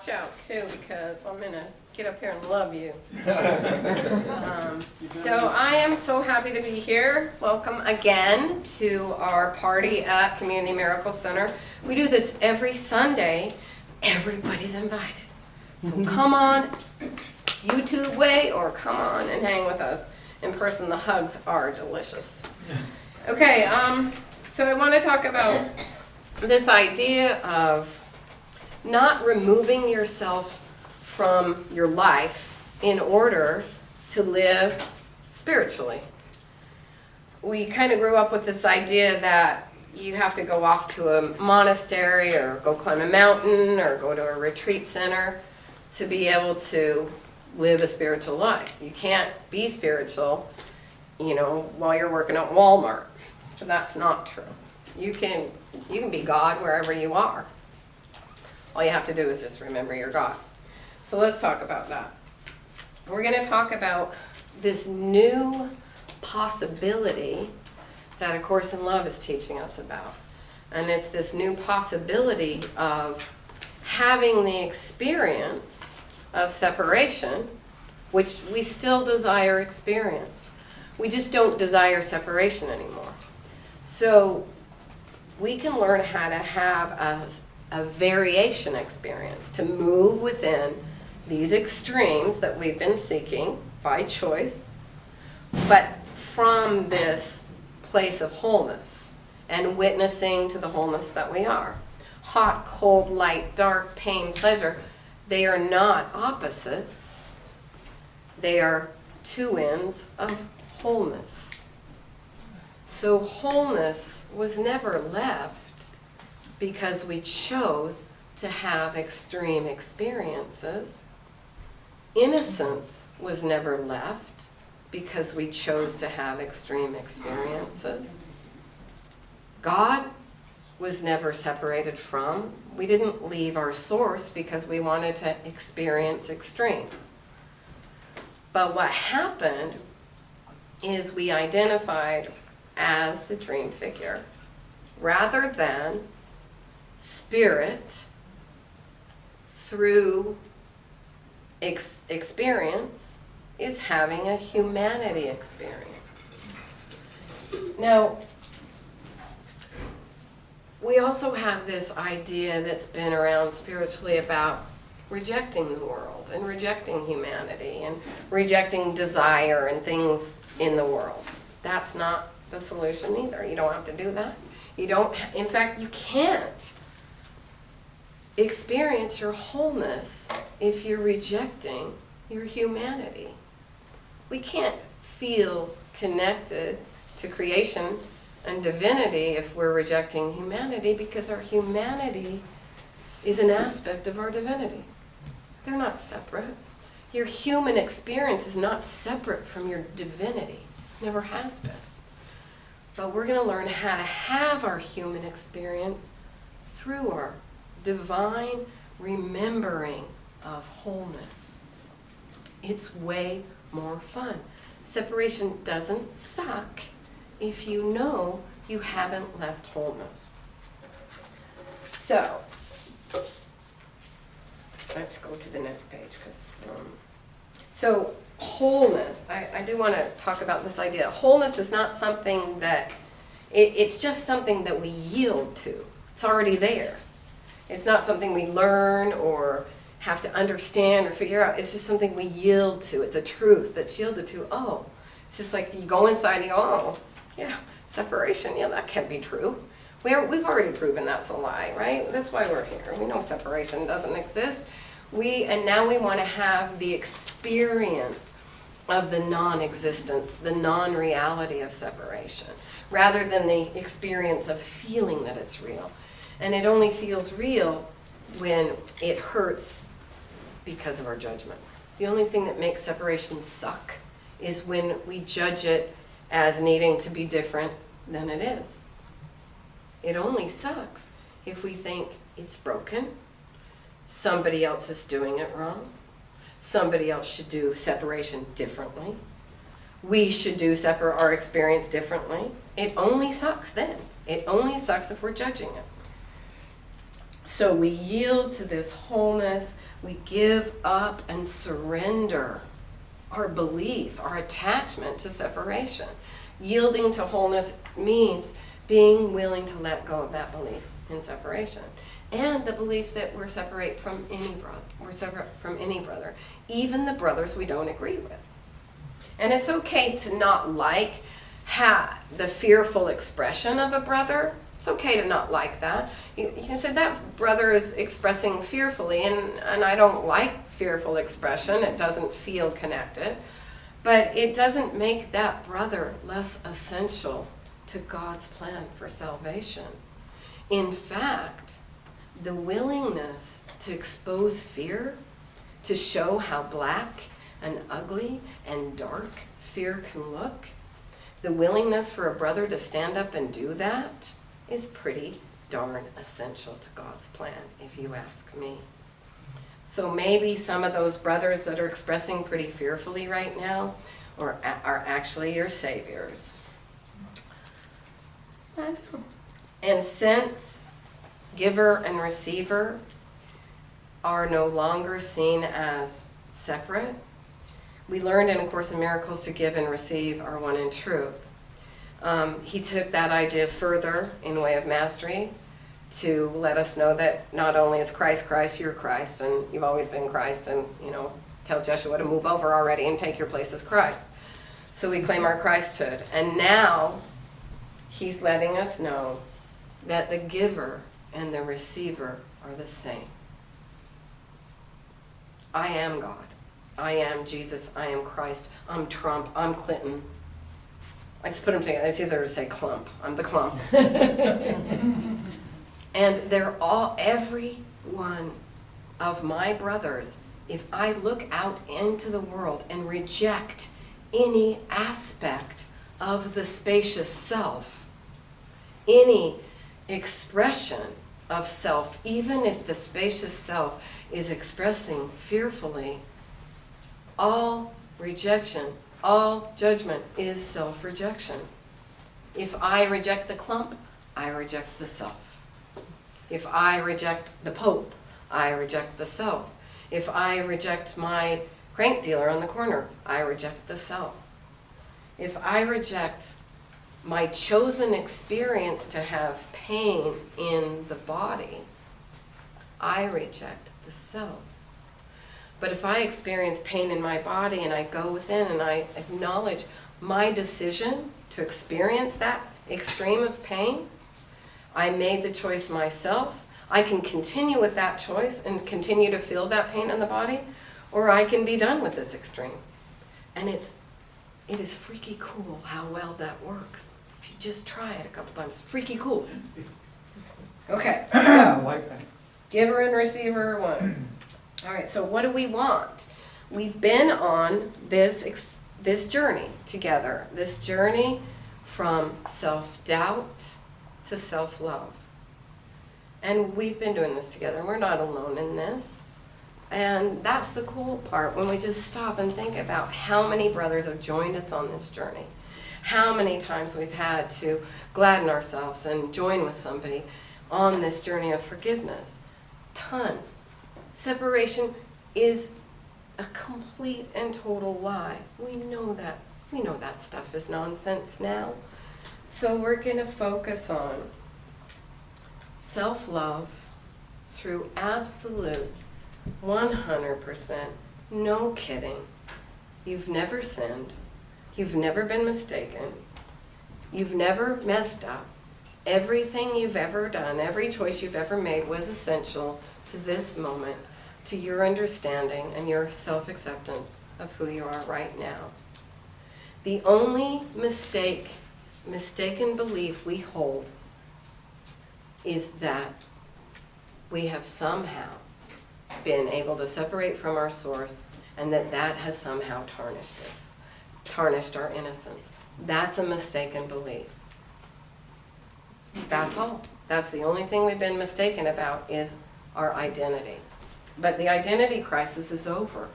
watch out too, because I'm gonna get up here and love you. So I am so happy to be here. Welcome again to our party at Community Miracle Center. We do this every Sunday. Everybody's invited. So come on, YouTube way, or come on and hang with us in person. The hugs are delicious. Okay, so I want to talk about this idea of not removing yourself from your life in order to live spiritually. We kind of grew up with this idea that you have to go off to a monastery or go climb a mountain or go to a retreat center to be able to live a spiritual life. You can't be spiritual, while you're working at Walmart. But that's not true. You can be God wherever you are. All you have to do is just remember you're God. So let's talk about that. We're going to talk about this new possibility that A Course in Love is teaching us about. And it's this new possibility of having the experience of separation, which we still desire experience. We just don't desire separation anymore. So we can learn how to have a variation experience, to move within these extremes that we've been seeking by choice, but from this place of wholeness and witnessing to the wholeness that we are. Hot, cold, light, dark, pain, pleasure, they are not opposites. They are two ends of wholeness. So wholeness was never left because we chose to have extreme experiences. Innocence was never left because we chose to have extreme experiences. God was never separated from. We didn't leave our source because we wanted to experience extremes. But what happened is we identified as the dream figure rather than spirit through experience is having a humanity experience. Now, we also have this idea that's been around spiritually about rejecting the world and rejecting humanity and rejecting desire and things in the world. That's not the solution either. You don't have to do that. In fact, you can't experience your wholeness if you're rejecting your humanity. We can't feel connected to creation and divinity if we're rejecting humanity, because our humanity is an aspect of our divinity. They're not separate. Your human experience is not separate from your divinity. Never has been. But we're going to learn how to have our human experience through our divine remembering of wholeness. It's way more fun. Separation doesn't suck if you know you haven't left wholeness. So, let's go to the next page. So, wholeness. I do want to talk about this idea. Wholeness is not something that, it's just something that we yield to. It's already there. It's not something we learn or have to understand or figure out. It's just something we yield to. It's a truth that's yielded to. Oh, it's just like you go inside and you go, oh, yeah, separation, yeah, that can't be true. We've already proven that's a lie, right? That's why we're here. We know separation doesn't exist. And now we want to have the experience of the non-existence, the non-reality of separation, rather than the experience of feeling that it's real. And it only feels real when it hurts because of our judgment. The only thing that makes separation suck is when we judge it as needing to be different than it is. It only sucks if we think it's broken, somebody else is doing it wrong, somebody else should do separation differently, we should do our experience differently. It only sucks then. It only sucks if we're judging it. So we yield to this wholeness. We give up and surrender our belief, our attachment to separation. Yielding to wholeness means being willing to let go of that belief in separation. And the belief that we're separate from any brother. We're separate from any brother, even the brothers we don't agree with. And it's okay to not like the fearful expression of a brother. It's okay to not like that. You can say that brother is expressing fearfully, and I don't like fearful expression. It doesn't feel connected. But it doesn't make that brother less essential to God's plan for salvation. In fact, the willingness to expose fear, to show how black and ugly and dark fear can look, the willingness for a brother to stand up and do that is pretty darn essential to God's plan, if you ask me. So maybe some of those brothers that are expressing pretty fearfully right now are actually your saviors. I don't know. And since giver and receiver are no longer seen as separate, we learned in A Course in Miracles to give and receive are one in truth. He took that idea further in Way of Mastery to let us know that not only is Christ Christ, you're Christ, and you've always been Christ, and tell Joshua to move over already and take your place as Christ. So we claim our Christhood. And now he's letting us know that the giver and the receiver are the same. I am God. I am Jesus. I am Christ. I'm Trump. I'm Clinton. I just put them together. It's either to say clump. I'm the clump. And they're all, every one of my brothers, if I look out into the world and reject any aspect of the spacious self, any expression of self, even if the spacious self is expressing fearfully, all rejection, all judgment is self-rejection. If I reject the clump, I reject the self. If I reject the Pope, I reject the self. If I reject my crank dealer on the corner, I reject the self. If I reject my chosen experience to have pain in the body, I reject the self. But if I experience pain in my body and I go within and I acknowledge my decision to experience that extreme of pain, I made the choice myself. I can continue with that choice and continue to feel that pain in the body, or I can be done with this extreme. And it is freaky cool how well that works. If you just try it a couple times, freaky cool. Okay, so I like that. Giver and receiver are one. All right, so what do we want? We've been on this journey together, this journey from self-doubt to self-love. And we've been doing this together. We're not alone in this. And that's the cool part, when we just stop and think about how many brothers have joined us on this journey. How many times we've had to gladden ourselves and join with somebody on this journey of forgiveness. Tons. Separation is a complete and total lie. We know that. We know that stuff is nonsense now. So we're going to focus on self-love through absolute 100%, no kidding. You've never sinned. You've never been mistaken. You've never messed up. Everything you've ever done, every choice you've ever made was essential to this moment, to your understanding and your self-acceptance of who you are right now. The only mistaken belief we hold is that we have somehow been able to separate from our source, and that has somehow tarnished us, tarnished our innocence. That's a mistaken belief. That's all. That's the only thing we've been mistaken about, is our identity. But the identity crisis is over,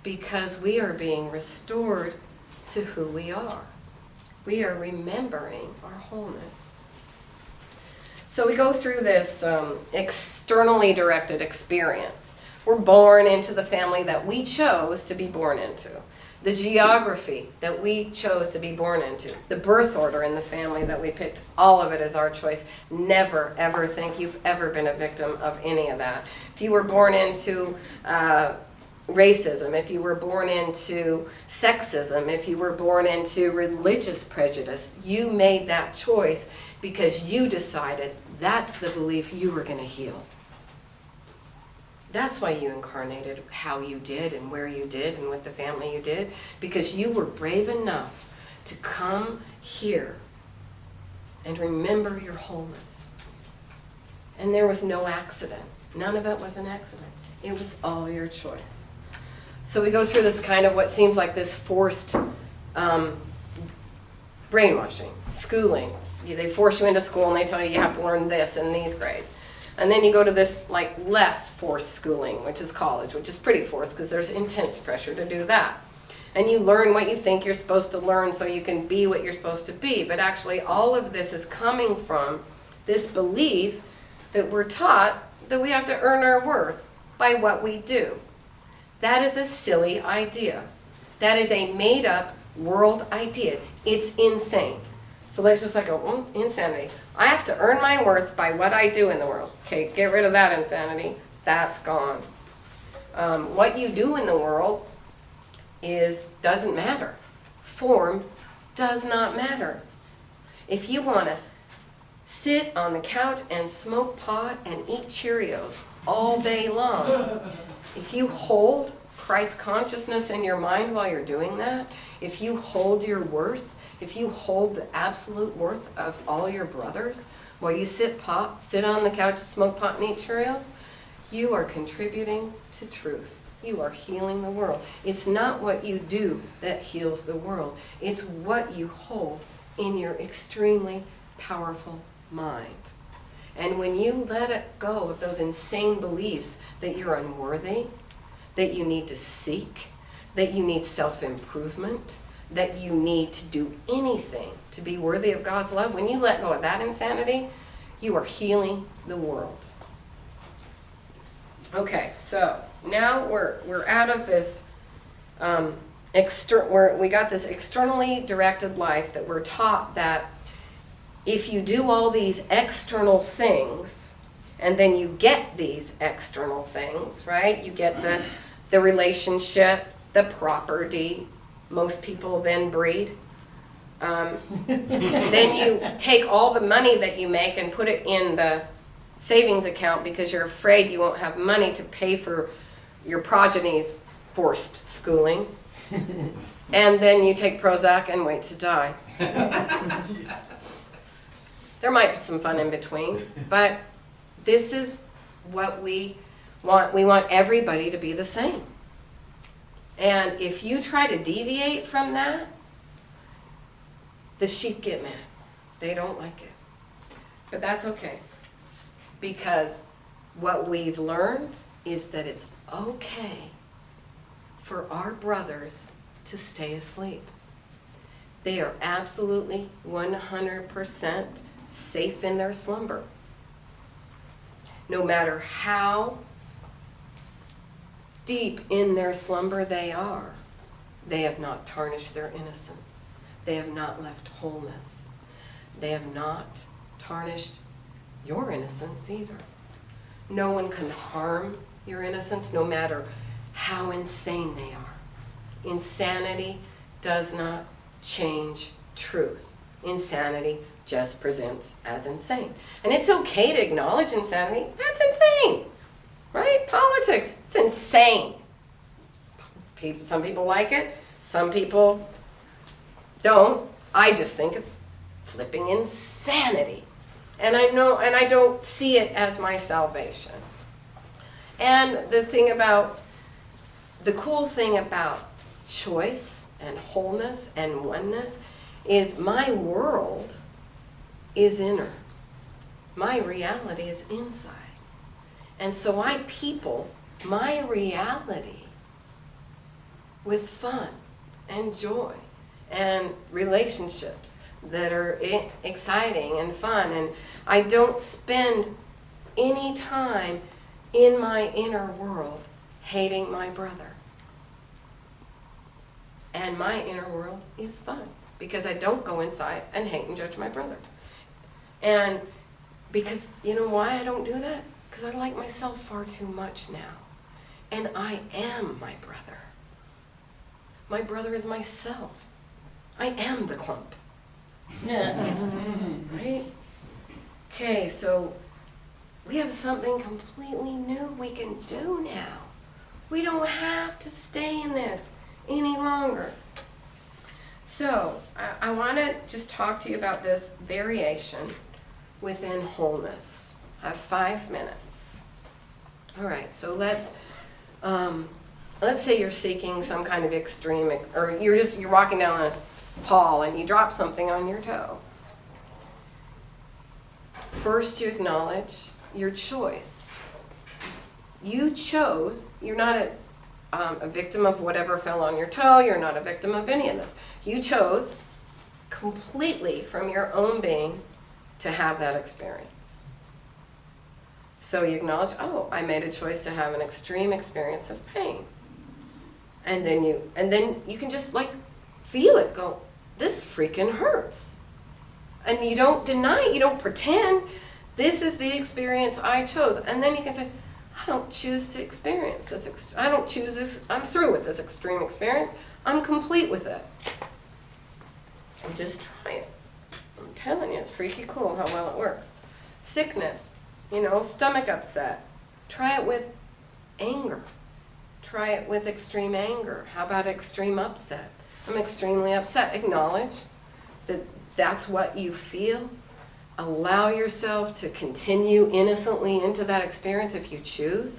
because we are being restored to who we are. We are remembering our wholeness. So we go through this externally directed experience. We're born into the family that we chose to be born into. The geography that we chose to be born into. The birth order in the family that we picked. All of it is our choice. Never, ever think you've ever been a victim of any of that. If you were born into racism, if you were born into sexism, if you were born into religious prejudice, you made that choice because you decided that's the belief you were going to heal. That's why you incarnated how you did and where you did and with the family you did, because you were brave enough to come here and remember your wholeness. And there was no accident. None of it was an accident. It was all your choice. So we go through this kind of what seems like this forced brainwashing, schooling. They force you into school and they tell you have to learn this in these grades. And then you go to this like less forced schooling, which is college, which is pretty forced because there's intense pressure to do that. And you learn what you think you're supposed to learn so you can be what you're supposed to be. But actually all of this is coming from this belief that we're taught that we have to earn our worth by what we do. That is a silly idea. That is a made up world idea. It's insane. So let's just like go, insanity. I have to earn my worth by what I do in the world. Okay, get rid of that insanity. That's gone. What you do in the world doesn't matter. Form does not matter. If you want to sit on the couch and smoke pot and eat Cheerios all day long, if you hold Christ consciousness in your mind while you're doing that, if you hold your worth, if you hold the absolute worth of all your brothers while you sit on the couch, smoke pot, and eat Cheerios, you are contributing to truth. You are healing the world. It's not what you do that heals the world. It's what you hold in your extremely powerful mind. And when you let it go of those insane beliefs that you're unworthy, that you need to seek, that you need self-improvement, that you need to do anything to be worthy of God's love, when you let go of that insanity, you are healing the world. Okay, so now we're out of this we got this externally directed life that we're taught that if you do all these external things and then you get these external things, right? You get the relationship, the property. Most people then breed. Then you take all the money that you make and put it in the savings account because you're afraid you won't have money to pay for your progeny's forced schooling. And then you take Prozac and wait to die. There might be some fun in between, but this is what we want. We want everybody to be the same. And if you try to deviate from that, the sheep get mad. They don't like it. But that's okay. Because what we've learned is that it's okay for our brothers to stay asleep. They are absolutely 100% safe in their slumber. No matter how deep in their slumber they are, they have not tarnished their innocence. They have not left wholeness. They have not tarnished your innocence either. No one can harm your innocence, no matter how insane they are. Insanity does not change truth. Insanity just presents as insane. And it's okay to acknowledge insanity. That's insane. Right? Politics, it's insane. Some people like it, some people don't. I just think it's flipping insanity. And I don't see it as my salvation. And the cool thing about choice and wholeness and oneness is my world is inner. My reality is inside. And so I people my reality with fun and joy and relationships that are exciting and fun. And I don't spend any time in my inner world hating my brother. And my inner world is fun because I don't go inside and hate and judge my brother. And because, you know why I don't do that? Because I like myself far too much now. And I am my brother. My brother is myself. I am the clump. Right? Okay, so we have something completely new we can do now. We don't have to stay in this any longer. So, I want to just talk to you about this variation within wholeness. I have 5 minutes. All right, so let's say you're seeking some kind of extreme, or you're walking down a hall and you drop something on your toe. First, you acknowledge your choice. You chose. You're not a victim of whatever fell on your toe. You're not a victim of any of this. You chose completely from your own being to have that experience. So you acknowledge, oh, I made a choice to have an extreme experience of pain. And then you can just like feel it, go, this freaking hurts. And you don't deny it, you don't pretend. This is the experience I chose. And then you can say, I don't choose to experience this. I don't choose this. I'm through with this extreme experience. I'm complete with it. And just try it. I'm telling you, it's freaky cool how well it works. Sickness, stomach upset. Try it with anger. Try it with extreme anger. How about extreme upset? I'm extremely upset. Acknowledge that that's what you feel. Allow yourself to continue innocently into that experience if you choose.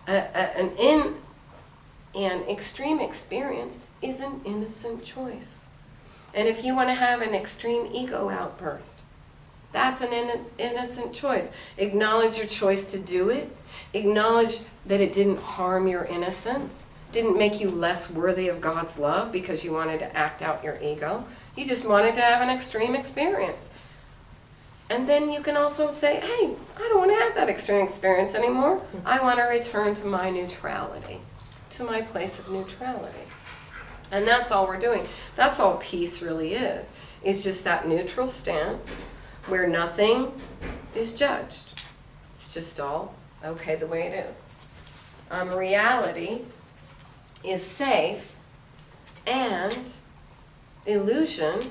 An extreme experience is an innocent choice. And if you want to have an extreme ego outburst, that's an innocent choice. Acknowledge your choice to do it. Acknowledge that it didn't harm your innocence, didn't make you less worthy of God's love because you wanted to act out your ego. You just wanted to have an extreme experience. And then you can also say, hey, I don't want to have that extreme experience anymore. I want to return to my neutrality, to my place of neutrality. And that's all we're doing. That's all peace really is. It's just that neutral stance where nothing is judged. It's just all okay the way it is. Reality is safe, and illusion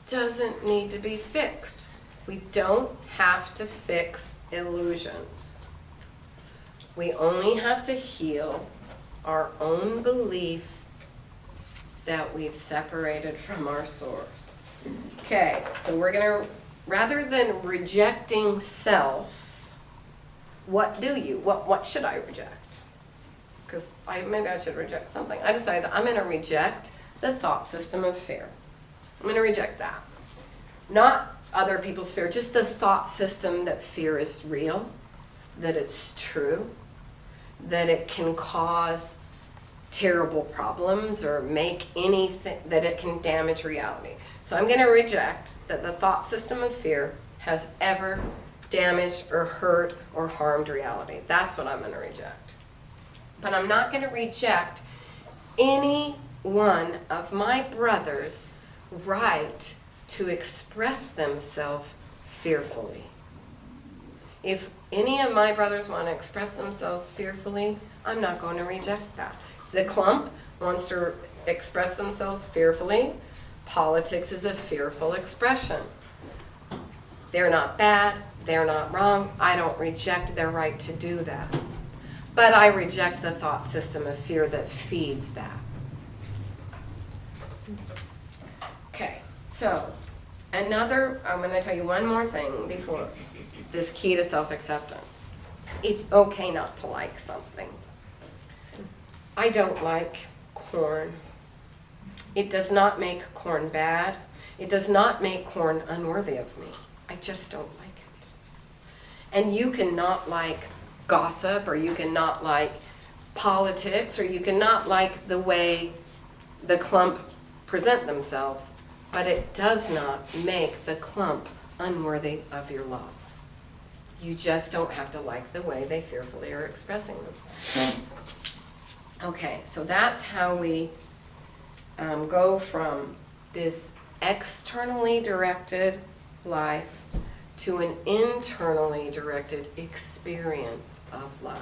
doesn't need to be fixed. We don't have to fix illusions. We only have to heal our own belief that we've separated from our source. Okay, so we're going to, rather than rejecting self, what should I reject? Because maybe I should reject something. I decided I'm going to reject the thought system of fear. I'm going to reject that. Not other people's fear, just the thought system that fear is real, that it's true, that it can cause terrible problems or make anything, that it can damage reality. So I'm going to reject that the thought system of fear has ever damaged or hurt or harmed reality. That's what I'm going to reject. But I'm not going to reject any one of my brothers' right to express themselves fearfully. If any of my brothers want to express themselves fearfully, I'm not going to reject that. If the clump wants to express themselves fearfully, politics is a fearful expression. They're not bad, they're not wrong. I don't reject their right to do that. But I reject the thought system of fear that feeds that. Okay, so I'm going to tell you one more thing before this key to self-acceptance. It's okay not to like something. I don't like corn. It does not make corn bad. It does not make corn unworthy of me. I just don't like it. And you cannot like gossip, or you cannot like politics, or you cannot like the way the clump present themselves. but it does not make the clump unworthy of your love. You just don't have to like the way they fearfully are expressing themselves. Okay, so that's how we go from this externally directed life to an internally directed experience of life.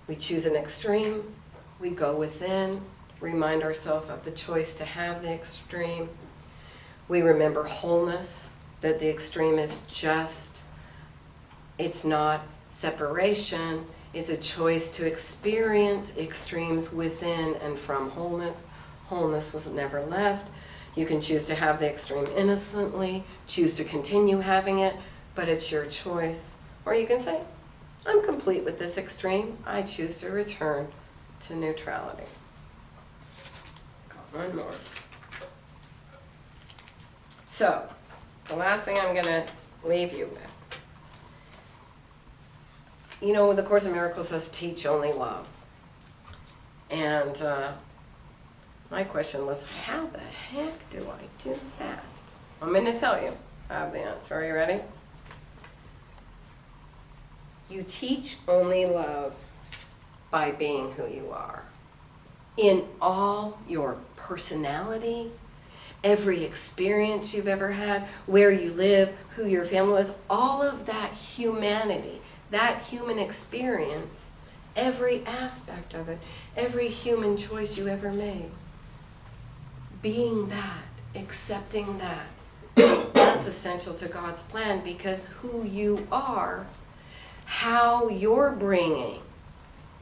We choose an extreme, we go within, remind ourselves of the choice to have the extreme. We remember wholeness, that the extreme is just, it's not separation, it's a choice to experience extremes within and from wholeness. Wholeness was never left. You can choose to have the extreme innocently, choose to continue having it, but it's your choice. Or you can say, I'm complete with this extreme. I choose to return to neutrality. Got one more. So, the last thing I'm going to leave you with. You know, the Course in Miracles says, teach only love. And my question was, how the heck do I do that? I'm going to tell you. I have the answer. Are you ready? You teach only love by being who you are. In all your personality, every experience you've ever had, where you live, who your family was, all of that humanity, that human experience, every aspect of it, every human choice you ever made. Being that, accepting that, that's essential to God's plan, because who you are, how you're bringing,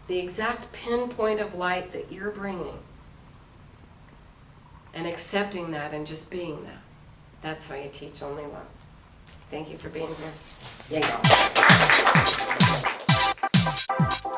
the exact pinpoint of light that you're bringing, and accepting that and just being that. That's how you teach only love. Thank you for being here. Yeah, y'all.